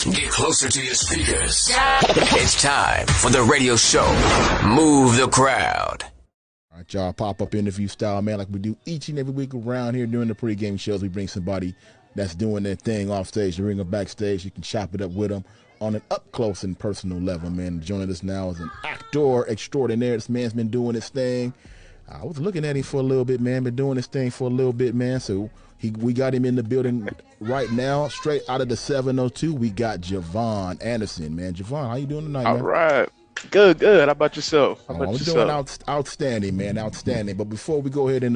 Get closer to your speakers. It's time for the radio show. Move the crowd. All right, y'all, pop-up interview style, man, like we do each and every week around here during the pregame shows. We bring somebody that's doing their thing off stage to bring them backstage. You can chop it up with them on an up-close and personal level, man. Joining us now is an actor extraordinaire. This man's been doing his thing. I was looking at him for a little bit, man. Been doing his thing for a little bit, man. So we got him in the building right now. Straight out of the 702, we got Javon Anderson, man. Javon, how you doing tonight, man? All right. Good. How about yourself? I'm doing outstanding, man. Outstanding. But before we go ahead and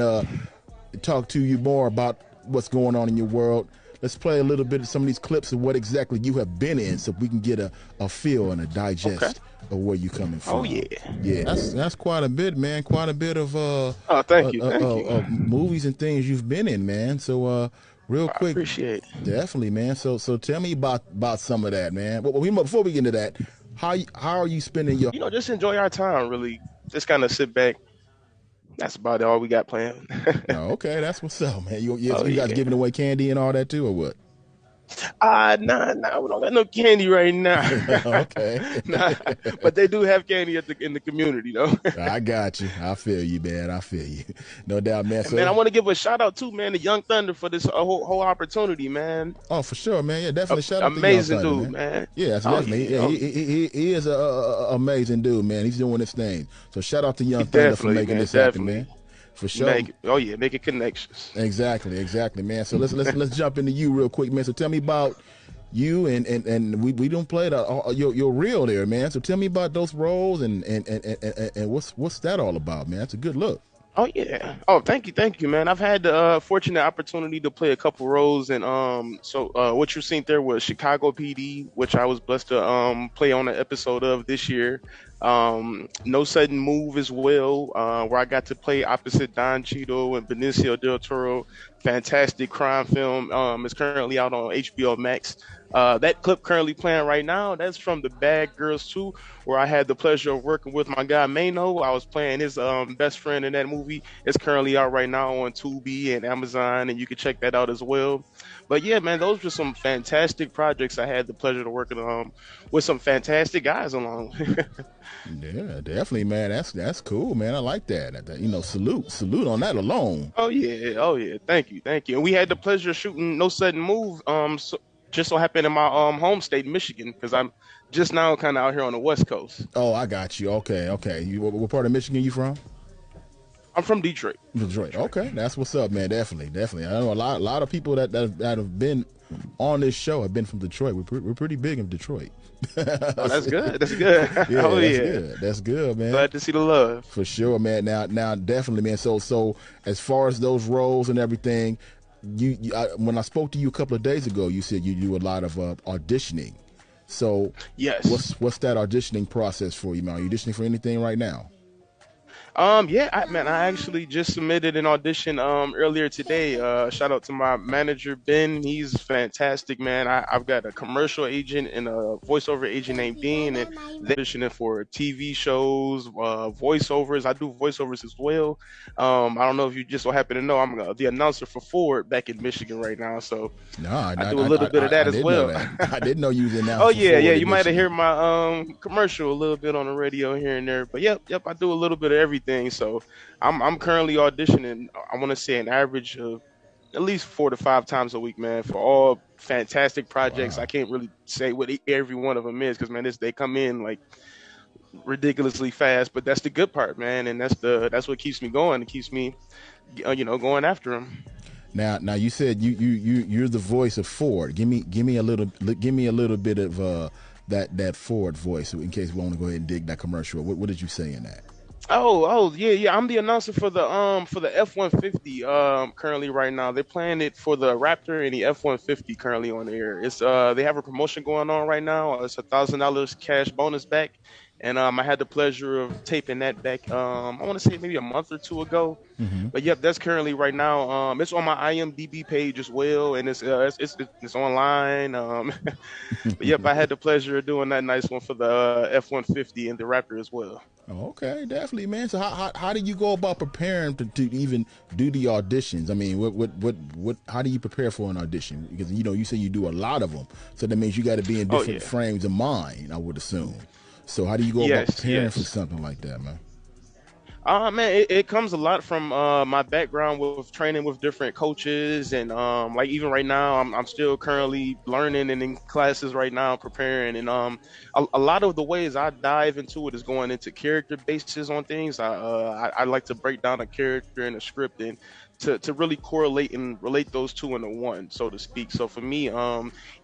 talk to you more about what's going on in your world, let's play a little bit of some of these clips of what exactly you have been in so we can get a feel and a digest of where you're coming from. Oh, yeah. Yeah, that's quite a bit, man. Quite a bit of thank you. Movies and things you've been in, man. So real quick. I appreciate it. Definitely, man. So tell me about some of that, man. Before we get into that, how are you spending your just enjoy our time, really. Just kind of sit back. That's about all we got planned. Oh, okay, that's what's up, man. You guys giving away candy and all that too, or what? Nah, we don't got no candy right now. Okay. Nah, but they do have candy in the community, though. I got you. I feel you, man. I feel you. No doubt, man. So, man, I want to give a shout out too, man, to Young Thunder for this whole opportunity, man. Oh, for sure, man. Yeah, definitely shout out to amazing Young Thunder, dude, man. Yeah, that's definitely. Yeah, he is a amazing dude, man. He's doing his thing. So shout out to Young Thunder for making this happen, man. For sure. Making connections. Exactly, man. So let's jump into you real quick, man. So tell me about you and we don't play your reel there, man. So tell me about those roles and what's that all about, man? That's a good look. Oh yeah. Oh, thank you, man. I've had the fortunate opportunity to play a couple roles, and what you've seen there was Chicago PD, which I was blessed to play on an episode of this year. No Sudden Move as well, where I got to play opposite Don Cheadle and Benicio del Toro. Fantastic crime film. It's currently out on HBO Max. That clip currently playing right now, that's from The Bad Girls 2, where I had the pleasure of working with my guy Mano. I was playing his best friend in that movie. It's currently out right now on Tubi and Amazon, and you can check that out as well. But yeah, man, those were some fantastic projects. I had the pleasure to work with some fantastic guys along. Yeah, definitely, man. That's cool, man. I like that. Salute on that alone. Oh yeah. Thank you. And we had the pleasure of shooting No Sudden Move. Just so happened in my home state, Michigan, because I'm just now kind of out here on the West Coast. Oh, I got you. Okay. What part of Michigan you from? I'm from Detroit. Detroit. Okay, that's what's up, man. Definitely. I know a lot of people that have been on this show have been from Detroit. We're pretty big in Detroit. Oh, that's good. Yeah, that's good, man. Glad to see the love. For sure, man. Now, definitely, man. So as far as those roles and everything, when I spoke to you a couple of days ago, you said you do a lot of auditioning. So yes, what's that auditioning process for you, man? Are you auditioning for anything right now? I actually just submitted an audition earlier today. Shout out to my manager Ben. He's fantastic, man. I've got a commercial agent and a voiceover agent named Dean, and they're auditioning for TV shows, voiceovers. I do voiceovers as well. I don't know if you just so happen to know I'm the announcer for Ford back in Michigan right now, so I do a little bit of that as well. I didn't know you was announcing. Oh yeah. You might have heard my commercial a little bit on the radio here and there, but yep. I do a little bit of everything. So I'm currently auditioning, I want to say an average of at least 4 to 5 times a week, man, for all fantastic projects. Wow. I can't really say what every one of them is because, man, they come in like ridiculously fast, but that's the good part, man, and that's what keeps me going. It keeps me going after them. Now you said you're the voice of Ford. Give me a little bit of that Ford voice in case we want to go ahead and dig that commercial. What did you say in that? Oh yeah. I'm the announcer for the F-150 currently right now. They're playing it for the Raptor and the F-150 currently on the air. It's they have a promotion going on right now. It's $1,000 cash bonus back, and I had the pleasure of taping that back. I want to say maybe a month or two ago. Mm-hmm. But yep, that's currently right now. It's on my IMDb page as well, and it's online. But yep, I had the pleasure of doing that nice one for the F-150 and the Raptor as well. Oh, okay, definitely, man. So how do you go about preparing to even do the auditions? I mean, what how do you prepare for an audition? Because you say you do a lot of them, so that means you got to be in Oh different yeah. frames of mind, I would assume. So how do you go about Yes, preparing for yes. something like that, man? Man, it comes a lot from my background with training with different coaches, and like even right now, I'm still currently learning and in classes right now, preparing, and a lot of the ways I dive into it is going into character basis on things. I like to break down a character in a script and to really correlate and relate those two into one, so to speak. So for me,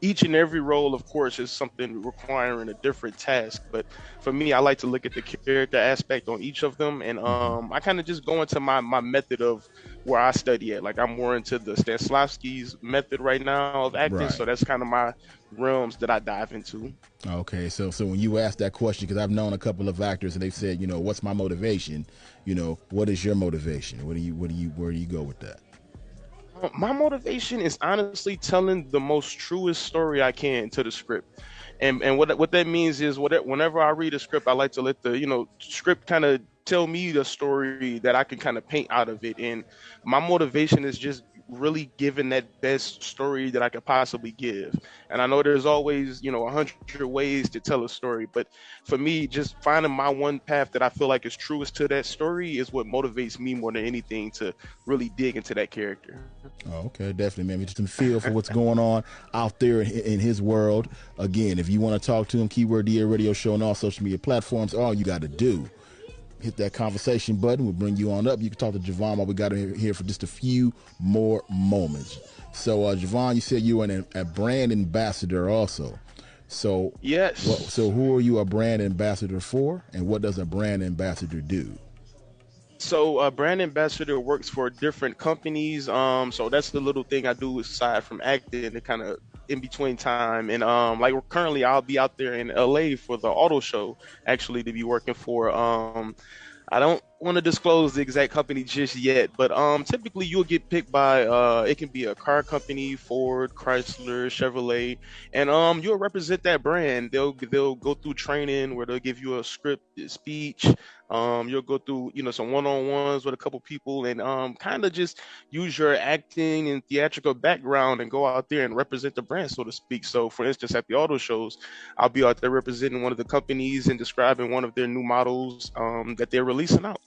each and every role, of course, is something requiring a different task, but for me, I like to look at the character aspect on each of them, and Hmm. I kind of just go into my method of where I study at. Like I'm more into the Stanislavski's method right now of acting, Right. so that's kind of my realms that I dive into. Okay, so when you ask that question, because I've known a couple of actors and they've said, what's my motivation? What is your motivation? Where do you go with that? My motivation is honestly telling the most truest story I can to the script. And what that means is whenever I read a script, I like to let the script kind of tell me the story that I can kind of paint out of it. And my motivation is just really giving that best story that I could possibly give. And I know there's always 100 ways to tell a story, but for me, just finding my one path that I feel like is truest to that story is what motivates me more than anything to really dig into that character. Oh, okay, definitely, man. Just a feel for what's going on out there in his world. Again, if you want to talk to him, Keyword DA Radio Show on all social media platforms. All you got to do, hit that conversation button. We'll bring you on up. You can talk to Javon while we got him here for just a few more moments. So, Javon, you said you were a brand ambassador also. So, Yes. who are you a brand ambassador for, and what does a brand ambassador do? So a brand ambassador works for different companies. So that's the little thing I do aside from acting, to kind of in between time. And like currently, I'll be out there in LA for the auto show, actually, to be working for. I don't want to disclose the exact company just yet, but typically you'll get picked by it can be a car company, Ford, Chrysler, Chevrolet, and you'll represent that brand. They'll go through training where they'll give you a scripted speech. You'll go through some one-on-ones with a couple people, and kind of just use your acting and theatrical background and go out there and represent the brand, so to speak. So for instance, at the auto shows, I'll be out there representing one of the companies and describing one of their new models that they're releasing out.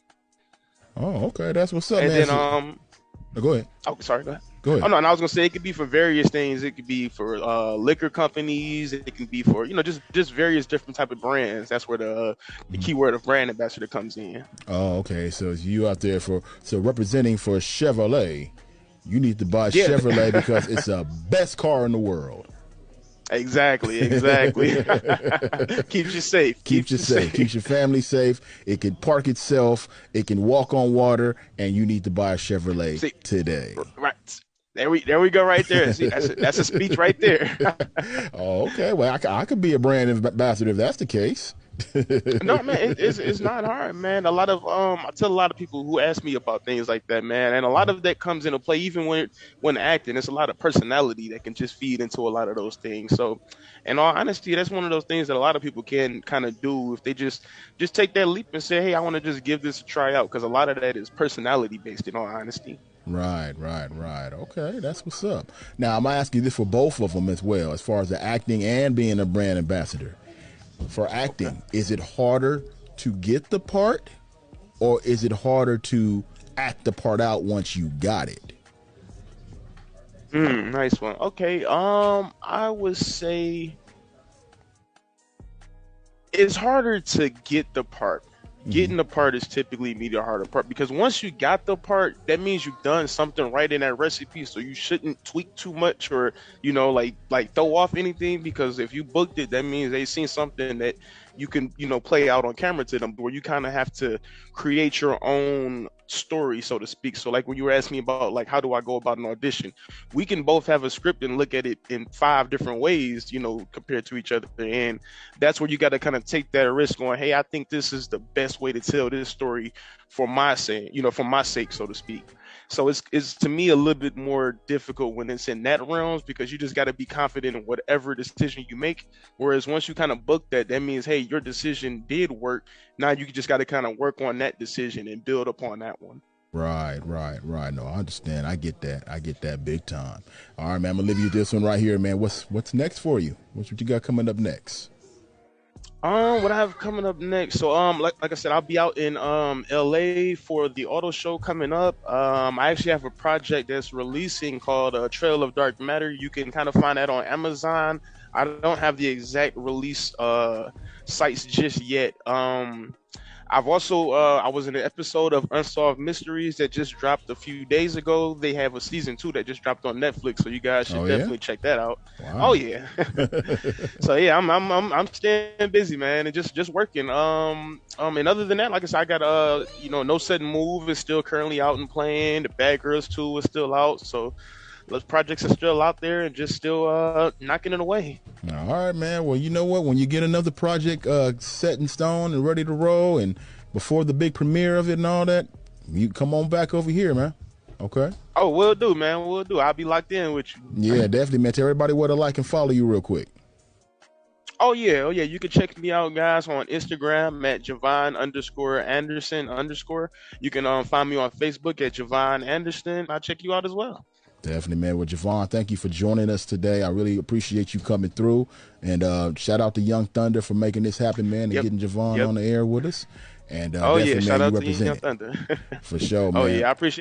Oh, okay, that's what's up, And man. then So, go ahead. oh, sorry, go ahead. Go Oh ahead. no, and I was gonna say it could be for various things. It could be for liquor companies. It can be for just various different type of brands. That's where the Mhm. keyword of brand ambassador comes in. Oh, okay. So it's you out there representing for Chevrolet. You need to buy Yeah, Chevrolet because it's the best car in the world. exactly, exactly. Keeps you safe. Keeps Keeps you you safe. Keeps safe. your family safe. It can park itself. It can walk on water. And you need to buy a Chevrolet See, today. right there we go right there. See, that's a speech right there. Oh, okay. Well, I could be a brand ambassador if that's the case. No, man, it's not hard, man. A lot of I tell a lot of people who ask me about things like that, man, and a lot of that comes into play even when acting. It's a lot of personality that can just feed into a lot of those things. So, in all honesty, that's one of those things that a lot of people can kind of do if they just take that leap and say, "Hey, I want to just give this a try out," because a lot of that is personality based. In all honesty. Right, right, right. Okay, that's what's up. Now, I'm asking this for both of them as well, as far as the acting and being a brand ambassador. For Okay. acting, is it harder to get the part or is it harder to act the part out once you got it? Nice one. Okay. I would say it's harder to get the part. Hmm. Getting the part is typically me the harder part because once you got the part, that means you've done something right in that recipe. So you shouldn't tweak too much or like throw off anything because if you booked it, that means they seen something that you can play out on camera to them. Where you kind of have to create your own story, so to speak. So like when you were asking me about like how do I go about an audition, we can both have a script and look at it in five different ways, compared to each other, and that's where you got to kind of take that risk going, hey, I think this is the best way to tell this story for my sake, so to speak. So it's to me a little bit more difficult when it's in that realms because you just got to be confident in whatever decision you make. Whereas once you kind of book that, that means hey, your decision did work. Now you just got to kind of work on that decision and build upon that one. Right. No, I understand. I get that. I get that big time. All right, man. I'm gonna leave you this one right here, man. What's next for you? What you got coming up next? What I have coming up next. So, like I said, I'll be out in LA for the auto show coming up. I actually have a project that's releasing called Trail of Dark Matter. You can kind of find that on Amazon. I don't have the exact release sites just yet. I've also I was in an episode of Unsolved Mysteries that just dropped a few days ago. They have a season 2 that just dropped on Netflix, so you guys should definitely check that out. Wow. Oh yeah. So yeah, I'm staying busy, man, and just working. And other than that, like I said, I got No Sudden Move is still currently out and playing. The Bad Girls 2 is still out, so those projects are still out there and just still knocking it away. All right, man. Well, you know what? When you get another project set in stone and ready to roll, and before the big premiere of it and all that, you come on back over here, man. Okay? Oh, will do, man. Will do. I'll be locked in with you. Yeah, definitely, man. Tell everybody where to like and follow you real quick. Oh yeah. You can check me out, guys, on Instagram at Javon_Anderson_. You can find me on Facebook at Javon Anderson. I'll check you out as well. Definitely, man. Well, Javon, thank you for joining us today. I really appreciate you coming through. And shout out to Young Thunder for making this happen, man, and getting Javon on the air with us. And shout out man, to Young Thunder. For sure, man. Oh yeah, I appreciate